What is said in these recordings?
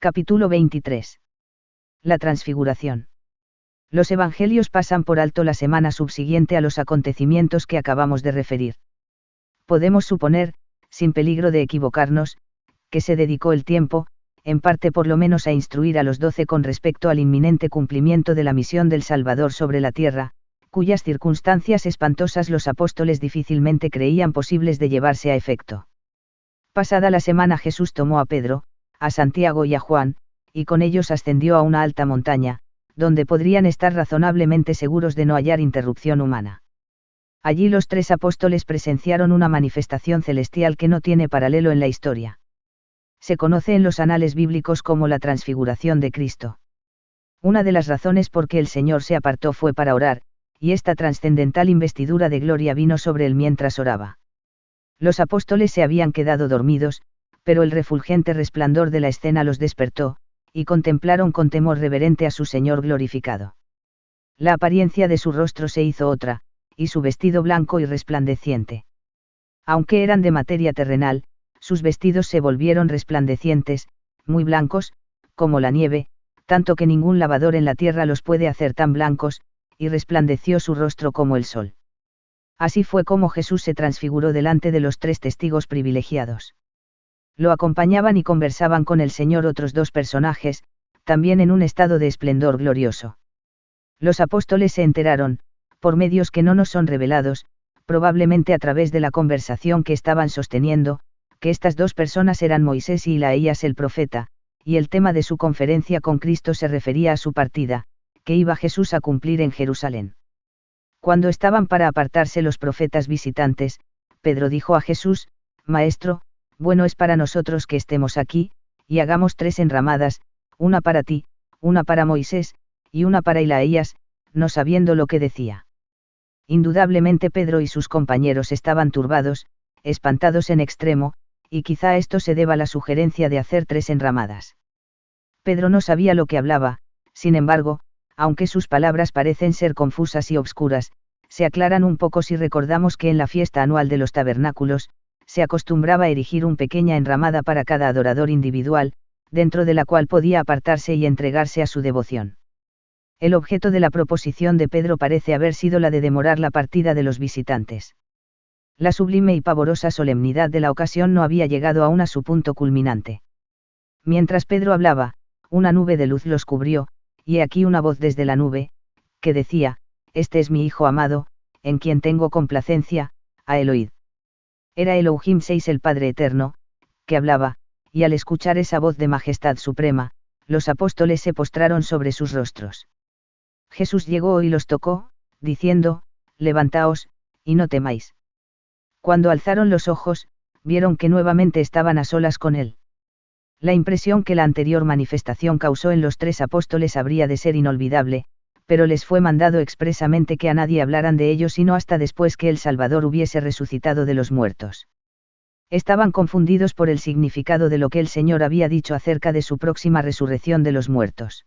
Capítulo 23. La transfiguración. Los evangelios pasan por alto la semana subsiguiente a los acontecimientos que acabamos de referir. Podemos suponer, sin peligro de equivocarnos, que se dedicó el tiempo, en parte por lo menos a instruir a los 12 con respecto al inminente cumplimiento de la misión del Salvador sobre la tierra, cuyas circunstancias espantosas los apóstoles difícilmente creían posibles de llevarse a efecto. Pasada la semana Jesús tomó a Pedro, a Santiago y a Juan, y con ellos ascendió a una alta montaña, donde podrían estar razonablemente seguros de no hallar interrupción humana. Allí los 3 apóstoles presenciaron una manifestación celestial que no tiene paralelo en la historia. Se conoce en los anales bíblicos como la transfiguración de Cristo. Una de las razones por que el Señor se apartó fue para orar, y esta trascendental investidura de gloria vino sobre él mientras oraba. Los apóstoles se habían quedado dormidos, pero el refulgente resplandor de la escena los despertó, y contemplaron con temor reverente a su Señor glorificado. La apariencia de su rostro se hizo otra, y su vestido blanco y resplandeciente. Aunque eran de materia terrenal, sus vestidos se volvieron resplandecientes, muy blancos, como la nieve, tanto que ningún lavador en la tierra los puede hacer tan blancos, y resplandeció su rostro como el sol. Así fue como Jesús se transfiguró delante de los 3 testigos privilegiados. Lo acompañaban y conversaban con el Señor otros 2 personajes, también en un estado de esplendor glorioso. Los apóstoles se enteraron, por medios que no nos son revelados, probablemente a través de la conversación que estaban sosteniendo, que estas 2 personas eran Moisés y Isaías el profeta, y el tema de su conferencia con Cristo se refería a su partida, que iba Jesús a cumplir en Jerusalén. Cuando estaban para apartarse los profetas visitantes, Pedro dijo a Jesús: Maestro, bueno es para nosotros que estemos aquí, y hagamos 3 enramadas, una para ti, una para Moisés, y una para Isaías, no sabiendo lo que decía. Indudablemente Pedro y sus compañeros estaban turbados, espantados en extremo, y quizá esto se deba a la sugerencia de hacer 3 enramadas. Pedro no sabía lo que hablaba, sin embargo, aunque sus palabras parecen ser confusas y obscuras, se aclaran un poco si recordamos que en la fiesta anual de los tabernáculos, se acostumbraba a erigir una pequeña enramada para cada adorador individual, dentro de la cual podía apartarse y entregarse a su devoción. El objeto de la proposición de Pedro parece haber sido la de demorar la partida de los visitantes. La sublime y pavorosa solemnidad de la ocasión no había llegado aún a su punto culminante. Mientras Pedro hablaba, una nube de luz los cubrió, y he aquí una voz desde la nube, que decía: Este es mi Hijo amado, en quien tengo complacencia, a él oíd. Era Elohim 6 el Padre Eterno, que hablaba, y al escuchar esa voz de majestad suprema, los apóstoles se postraron sobre sus rostros. Jesús llegó y los tocó, diciendo: Levantaos, y no temáis. Cuando alzaron los ojos, vieron que nuevamente estaban a solas con él. La impresión que la anterior manifestación causó en los 3 apóstoles habría de ser inolvidable, pero les fue mandado expresamente que a nadie hablaran de ello sino hasta después que el Salvador hubiese resucitado de los muertos. Estaban confundidos por el significado de lo que el Señor había dicho acerca de su próxima resurrección de los muertos.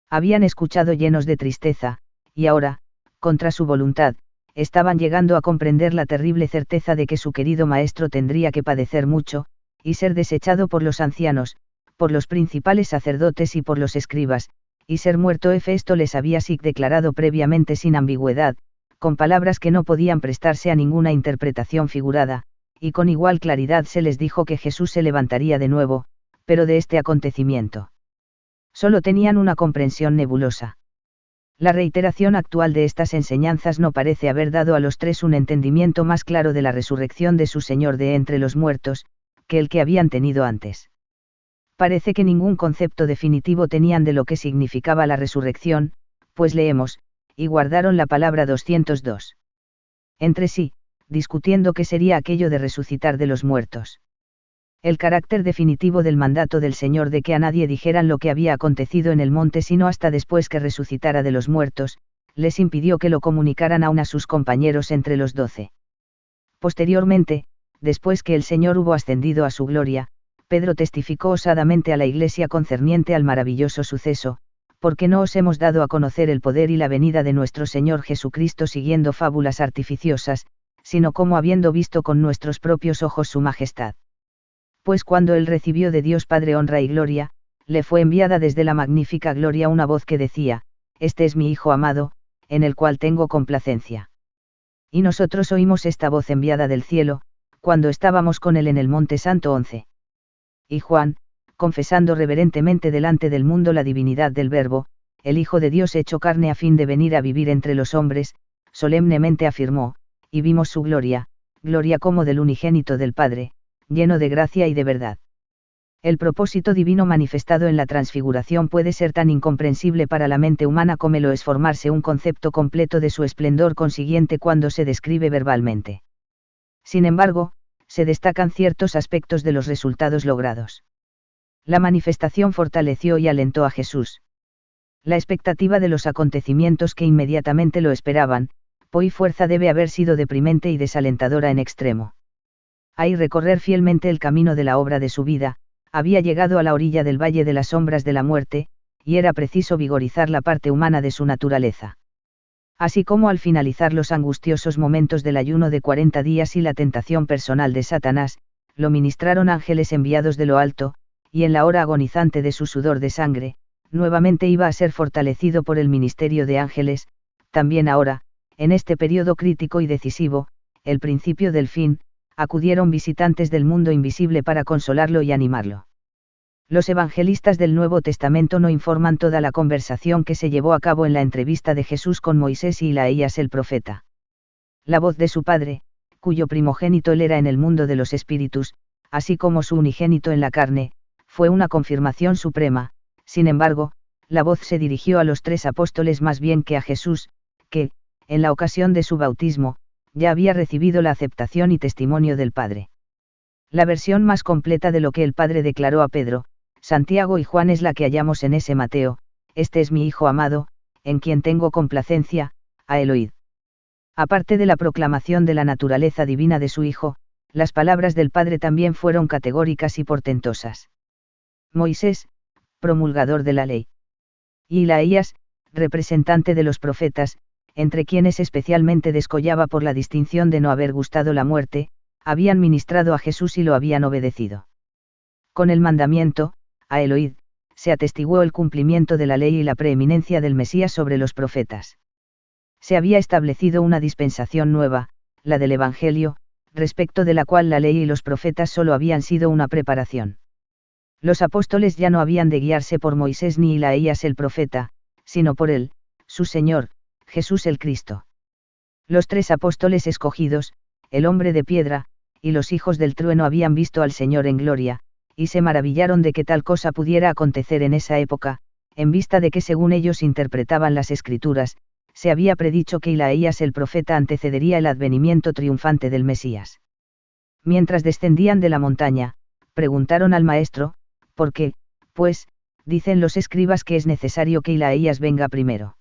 Habían escuchado llenos de tristeza, y ahora, contra su voluntad, estaban llegando a comprender la terrible certeza de que su querido Maestro tendría que padecer mucho, y ser desechado por los ancianos, por los principales sacerdotes y por los escribas, y ser muerto. Esto les había declarado previamente sin ambigüedad, con palabras que no podían prestarse a ninguna interpretación figurada, y con igual claridad se les dijo que Jesús se levantaría de nuevo, pero de este acontecimiento solo tenían una comprensión nebulosa. La reiteración actual de estas enseñanzas no parece haber dado a los 3 un entendimiento más claro de la resurrección de su Señor de entre los muertos, que el que habían tenido antes. Parece que ningún concepto definitivo tenían de lo que significaba la resurrección, pues leemos: y guardaron la palabra 202. Entre sí, discutiendo qué sería aquello de resucitar de los muertos. El carácter definitivo del mandato del Señor de que a nadie dijeran lo que había acontecido en el monte sino hasta después que resucitara de los muertos, les impidió que lo comunicaran aún a sus compañeros entre los 12. Posteriormente, después que el Señor hubo ascendido a su gloria, Pedro testificó osadamente a la Iglesia concerniente al maravilloso suceso: porque no os hemos dado a conocer el poder y la venida de nuestro Señor Jesucristo siguiendo fábulas artificiosas, sino como habiendo visto con nuestros propios ojos su majestad. Pues cuando él recibió de Dios Padre honra y gloria, le fue enviada desde la magnífica gloria una voz que decía: Este es mi Hijo amado, en el cual tengo complacencia. Y nosotros oímos esta voz enviada del cielo, cuando estábamos con él en el Monte Santo 11. Y Juan, confesando reverentemente delante del mundo la divinidad del Verbo, el Hijo de Dios hecho carne a fin de venir a vivir entre los hombres, solemnemente afirmó: y vimos su gloria, gloria como del unigénito del Padre, lleno de gracia y de verdad. El propósito divino manifestado en la transfiguración puede ser tan incomprensible para la mente humana como lo es formarse un concepto completo de su esplendor consiguiente cuando se describe verbalmente. Sin embargo, se destacan ciertos aspectos de los resultados logrados. La manifestación fortaleció y alentó a Jesús. La expectativa de los acontecimientos que inmediatamente lo esperaban, y fuerza debe haber sido deprimente y desalentadora en extremo. Ahí recorrer fielmente el camino de la obra de su vida, había llegado a la orilla del valle de las sombras de la muerte, y era preciso vigorizar la parte humana de su naturaleza. Así como al finalizar los angustiosos momentos del ayuno de 40 días y la tentación personal de Satanás, lo ministraron ángeles enviados de lo alto, y en la hora agonizante de su sudor de sangre, nuevamente iba a ser fortalecido por el ministerio de ángeles, también ahora, en este periodo crítico y decisivo, el principio del fin, acudieron visitantes del mundo invisible para consolarlo y animarlo. Los evangelistas del Nuevo Testamento no informan toda la conversación que se llevó a cabo en la entrevista de Jesús con Moisés y Isaías el profeta. La voz de su padre, cuyo primogénito él era en el mundo de los espíritus, así como su unigénito en la carne, fue una confirmación suprema. Sin embargo, la voz se dirigió a los 3 apóstoles más bien que a Jesús, que, en la ocasión de su bautismo, ya había recibido la aceptación y testimonio del Padre. La versión más completa de lo que el Padre declaró a Pedro, Santiago y Juan es la que hallamos en ese Mateo: Este es mi Hijo amado, en quien tengo complacencia, a él oíd. Aparte de la proclamación de la naturaleza divina de su Hijo, las palabras del Padre también fueron categóricas y portentosas. Moisés, promulgador de la ley. Y Isaías, representante de los profetas, entre quienes especialmente descollaba por la distinción de no haber gustado la muerte, habían ministrado a Jesús y lo habían obedecido. Con el mandamiento, a él oíd, se atestiguó el cumplimiento de la ley y la preeminencia del Mesías sobre los profetas. Se había establecido una dispensación nueva, la del Evangelio, respecto de la cual la ley y los profetas solo habían sido una preparación. Los apóstoles ya no habían de guiarse por Moisés ni Isaías el profeta, sino por él, su Señor, Jesús el Cristo. Los 3 apóstoles escogidos, el hombre de piedra, y los hijos del trueno habían visto al Señor en gloria, y se maravillaron de que tal cosa pudiera acontecer en esa época, en vista de que según ellos interpretaban las Escrituras, se había predicho que Isaías el profeta antecedería el advenimiento triunfante del Mesías. Mientras descendían de la montaña, preguntaron al maestro: ¿por qué, pues, dicen los escribas que es necesario que Isaías venga primero?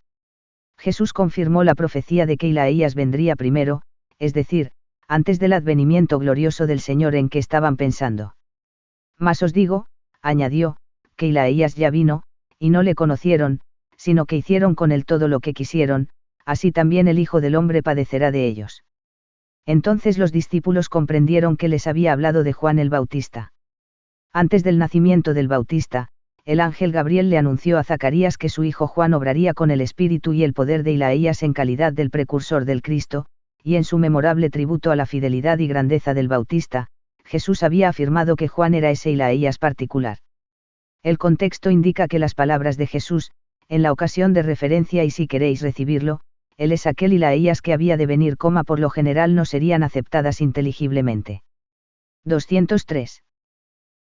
Jesús confirmó la profecía de que Isaías vendría primero, es decir, antes del advenimiento glorioso del Señor en que estaban pensando. Mas os digo, añadió, que Isaías ya vino, y no le conocieron, sino que hicieron con él todo lo que quisieron, así también el Hijo del Hombre padecerá de ellos. Entonces los discípulos comprendieron que les había hablado de Juan el Bautista. Antes del nacimiento del Bautista, el ángel Gabriel le anunció a Zacarías que su hijo Juan obraría con el espíritu y el poder de Isaías en calidad del precursor del Cristo, y en su memorable tributo a la fidelidad y grandeza del Bautista, Jesús había afirmado que Juan era ese Isaías particular. El contexto indica que las palabras de Jesús, en la ocasión de referencia y si queréis recibirlo, él es aquel Isaías que había de venir, por lo general no serían aceptadas inteligiblemente. 203.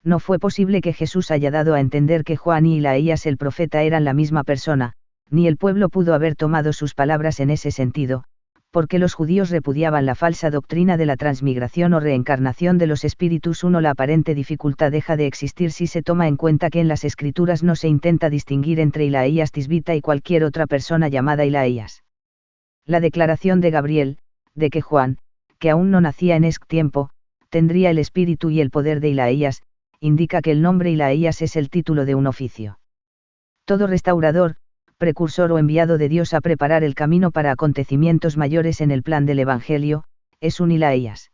No fue posible que Jesús haya dado a entender que Juan y Isaías el profeta eran la misma persona, ni el pueblo pudo haber tomado sus palabras en ese sentido, porque los judíos repudiaban la falsa doctrina de la transmigración o reencarnación de los espíritus. La aparente dificultad deja de existir si se toma en cuenta que en las Escrituras no se intenta distinguir entre Isaías tisbita y cualquier otra persona llamada Isaías. La declaración de Gabriel, de que Juan, que aún no nacía en ese tiempo, tendría el espíritu y el poder de Isaías, indica que el nombre Isaías es el título de un oficio. Todo restaurador, precursor o enviado de Dios a preparar el camino para acontecimientos mayores en el plan del Evangelio, es un Isaías.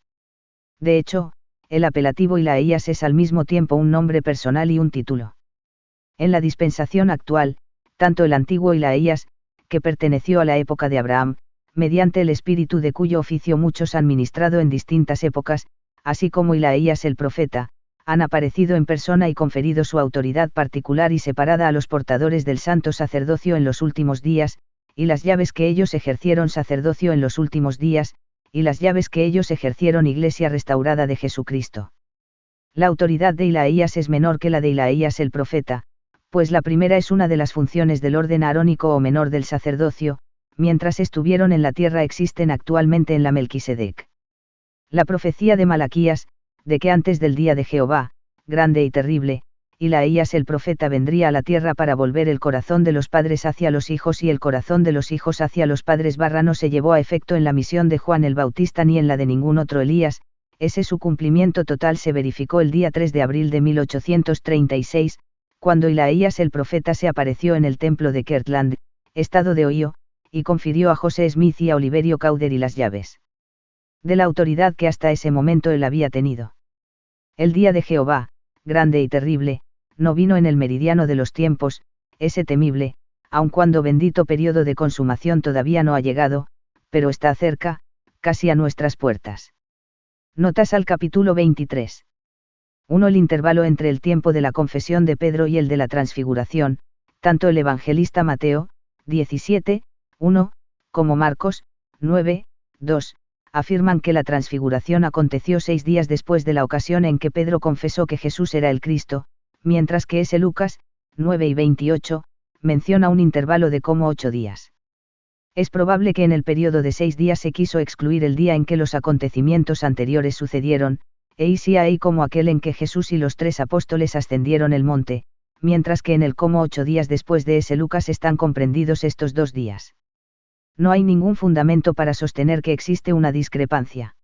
De hecho, el apelativo Isaías es al mismo tiempo un nombre personal y un título. En la dispensación actual, tanto el antiguo Ilaías, que perteneció a la época de Abraham, mediante el espíritu de cuyo oficio muchos han ministrado en distintas épocas, así como Ilaías el profeta, han aparecido en persona y conferido su autoridad particular y separada a los portadores del santo sacerdocio en los últimos días, y las llaves que ellos ejercieron sacerdocio en los últimos días, y las llaves que ellos ejercieron iglesia restaurada de Jesucristo. La autoridad de Ilaías es menor que la de Ilaías el profeta, pues la primera es una de las funciones del orden arónico o menor del sacerdocio, mientras estuvieron en la tierra existen actualmente en la Melquisedec. La profecía de Malaquías, de que antes del día de Jehová, grande y terrible, Ilaías el profeta vendría a la tierra para volver el corazón de los padres hacia los hijos y el corazón de los hijos hacia los padres no se llevó a efecto en la misión de Juan el Bautista ni en la de ningún otro Elías, ese su cumplimiento total se verificó el día 3 de abril de 1836, cuando Ilaías el profeta se apareció en el templo de Kirtland, estado de Ohio, y confirió a José Smith y a Oliverio Cowdery las llaves de la autoridad que hasta ese momento él había tenido. El día de Jehová, grande y terrible, no vino en el meridiano de los tiempos, ese temible, aun cuando bendito periodo de consumación todavía no ha llegado, pero está cerca, casi a nuestras puertas. Notas al capítulo 23. 1. El intervalo entre el tiempo de la confesión de Pedro y el de la transfiguración, tanto el evangelista Mateo, 17, 1, como Marcos, 9, 2, afirman que la transfiguración aconteció 6 días después de la ocasión en que Pedro confesó que Jesús era el Cristo, mientras que ese Lucas, 9 y 28, menciona un intervalo de como 8 días. Es probable que en el periodo de 6 días se quiso excluir el día en que los acontecimientos anteriores sucedieron, y si ahí como aquel en que Jesús y los 3 apóstoles ascendieron el monte, mientras que en el como 8 días después de ese Lucas están comprendidos estos 2 días. No hay ningún fundamento para sostener que existe una discrepancia.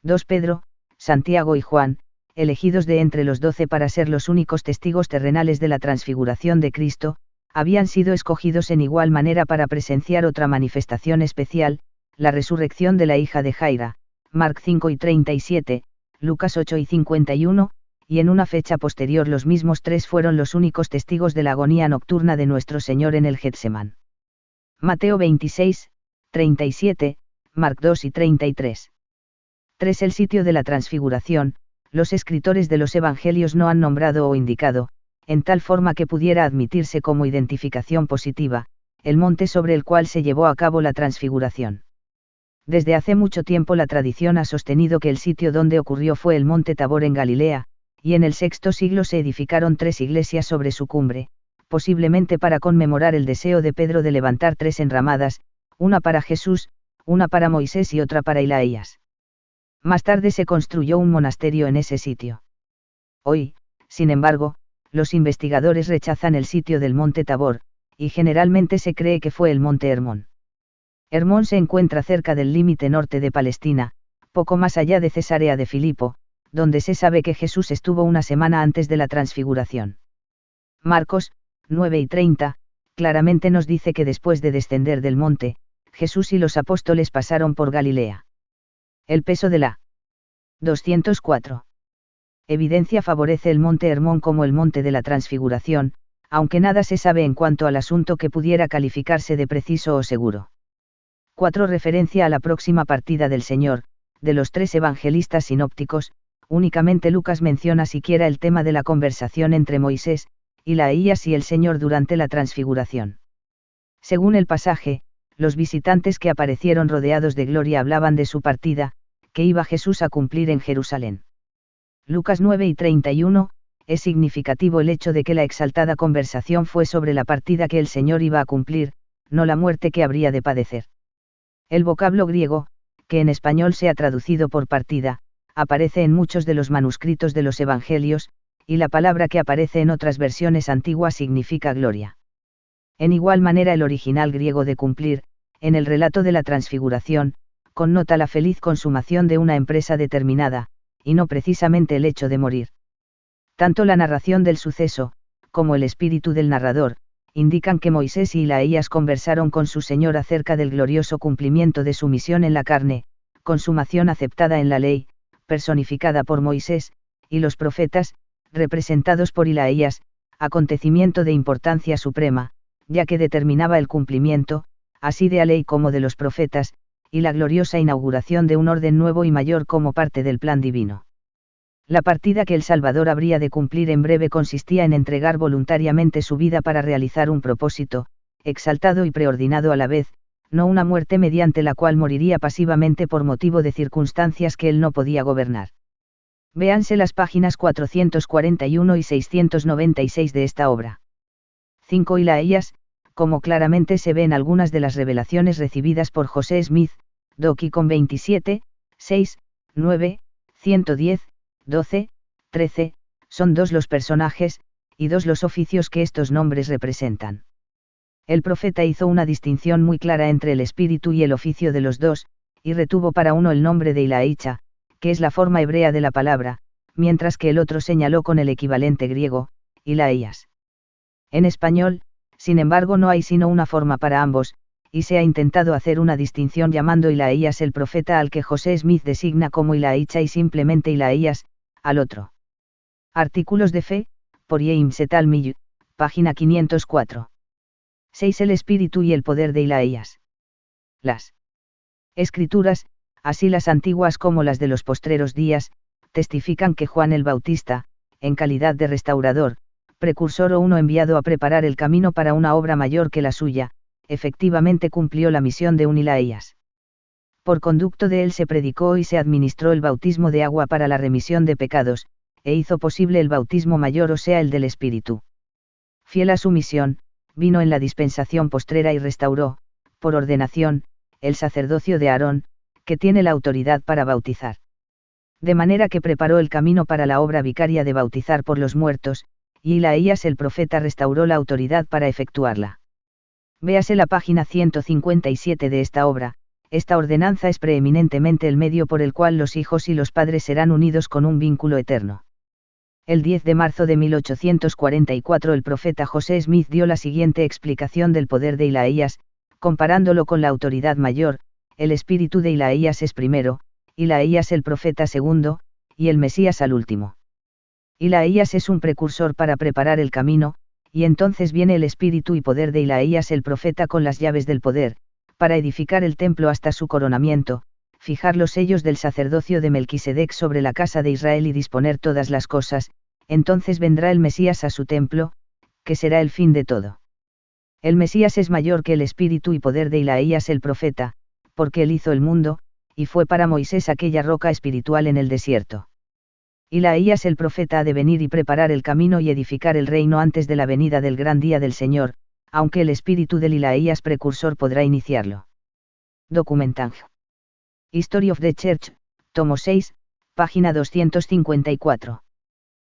2 Pedro, Santiago y Juan, elegidos de entre los 12 para ser los únicos testigos terrenales de la transfiguración de Cristo, habían sido escogidos en igual manera para presenciar otra manifestación especial, la resurrección de la hija de Jaira, Marc 5 y 37, Lucas 8 y 51, y en una fecha posterior los mismos 3 fueron los únicos testigos de la agonía nocturna de nuestro Señor en el Getsemán. Mateo 26, 37, Marc 2 y 33. 3. El sitio de la transfiguración, los escritores de los evangelios no han nombrado o indicado, en tal forma que pudiera admitirse como identificación positiva, el monte sobre el cual se llevó a cabo la transfiguración. Desde hace mucho tiempo la tradición ha sostenido que el sitio donde ocurrió fue el monte Tabor en Galilea, y en el VI siglo se edificaron 3 iglesias sobre su cumbre, posiblemente para conmemorar el deseo de Pedro de levantar 3 enramadas, una para Jesús, una para Moisés y otra para Ilaías. Más tarde se construyó un monasterio en ese sitio. Hoy, sin embargo, los investigadores rechazan el sitio del monte Tabor, y generalmente se cree que fue el monte Hermón. Hermón se encuentra cerca del límite norte de Palestina, poco más allá de Cesarea de Filipo, donde se sabe que Jesús estuvo una semana antes de la transfiguración. Marcos, 9 y 30, claramente nos dice que después de descender del monte, Jesús y los apóstoles pasaron por Galilea. El peso de la 204. Evidencia favorece el monte Hermón como el monte de la transfiguración, aunque nada se sabe en cuanto al asunto que pudiera calificarse de preciso o seguro. 4. Referencia a la próxima partida del Señor, de los 3 evangelistas sinópticos, únicamente Lucas menciona siquiera el tema de la conversación entre Moisés, Ilaías y el Señor durante la transfiguración. Según el pasaje, los visitantes que aparecieron rodeados de gloria hablaban de su partida, que iba Jesús a cumplir en Jerusalén. Lucas 9 y 31, es significativo el hecho de que la exaltada conversación fue sobre la partida que el Señor iba a cumplir, no la muerte que habría de padecer. El vocablo griego, que en español se ha traducido por partida, aparece en muchos de los manuscritos de los Evangelios, y la palabra que aparece en otras versiones antiguas significa gloria. En igual manera el original griego de cumplir, en el relato de la transfiguración, connota la feliz consumación de una empresa determinada, y no precisamente el hecho de morir. Tanto la narración del suceso, como el espíritu del narrador, indican que Moisés y Ilaías conversaron con su Señor acerca del glorioso cumplimiento de su misión en la carne, consumación aceptada en la ley, personificada por Moisés, y los profetas, representados por Ilaías, acontecimiento de importancia suprema, ya que determinaba el cumplimiento, así de la ley como de los profetas, y la gloriosa inauguración de un orden nuevo y mayor como parte del plan divino. La partida que el Salvador habría de cumplir en breve consistía en entregar voluntariamente su vida para realizar un propósito, exaltado y preordinado a la vez, no una muerte mediante la cual moriría pasivamente por motivo de circunstancias que él no podía gobernar. Véanse las páginas 441 y 696 de esta obra. 5. Ilaías, como claramente se ve en algunas de las revelaciones recibidas por José Smith, Doki con 27, 6, 9, 110, 12, 13, son dos los personajes, y dos los oficios que estos nombres representan. El profeta hizo una distinción muy clara entre el espíritu y el oficio de los dos, y retuvo para uno el nombre de Ilaícha, que es la forma hebrea de la palabra, mientras que el otro señaló con el equivalente griego, Ilaías. En español, sin embargo, no hay sino una forma para ambos, y se ha intentado hacer una distinción llamando Ilaías el profeta al que José Smith designa como Ilaícha y simplemente Ilaías, al otro. Artículos de fe, por James et al. Mill, página 504. 6. El espíritu y el poder de Ilaías. Las escrituras, así las antiguas como las de los postreros días, testifican que Juan el Bautista, en calidad de restaurador, precursor o uno enviado a preparar el camino para una obra mayor que la suya, efectivamente cumplió la misión de un Ilaías. Por conducto de él se predicó y se administró el bautismo de agua para la remisión de pecados, e hizo posible el bautismo mayor, o sea el del Espíritu. Fiel a su misión, vino en la dispensación postrera y restauró, por ordenación, el sacerdocio de Aarón, que tiene la autoridad para bautizar. De manera que preparó el camino para la obra vicaria de bautizar por los muertos, y Ilaías el profeta restauró la autoridad para efectuarla. Véase la página 157 de esta obra. Esta ordenanza es preeminentemente el medio por el cual los hijos y los padres serán unidos con un vínculo eterno. El 10 de marzo de 1844 el profeta José Smith dio la siguiente explicación del poder de Ilaías, comparándolo con la autoridad mayor: el espíritu de Ilaías es primero, Ilaías el profeta segundo, y el Mesías al último. Ilaías es un precursor para preparar el camino, y entonces viene el espíritu y poder de Ilaías el profeta con las llaves del poder, para edificar el templo hasta su coronamiento, fijar los sellos del sacerdocio de Melquisedec sobre la casa de Israel y disponer todas las cosas. Entonces vendrá el Mesías a su templo, que será el fin de todo. El Mesías es mayor que el espíritu y poder de Ilaías el profeta, porque él hizo el mundo, y fue para Moisés aquella roca espiritual en el desierto. Ilaías el profeta ha de venir y preparar el camino y edificar el reino antes de la venida del gran día del Señor, aunque el espíritu del Ilaías precursor podrá iniciarlo. Documentange. History of the Church, tomo 6, página 254.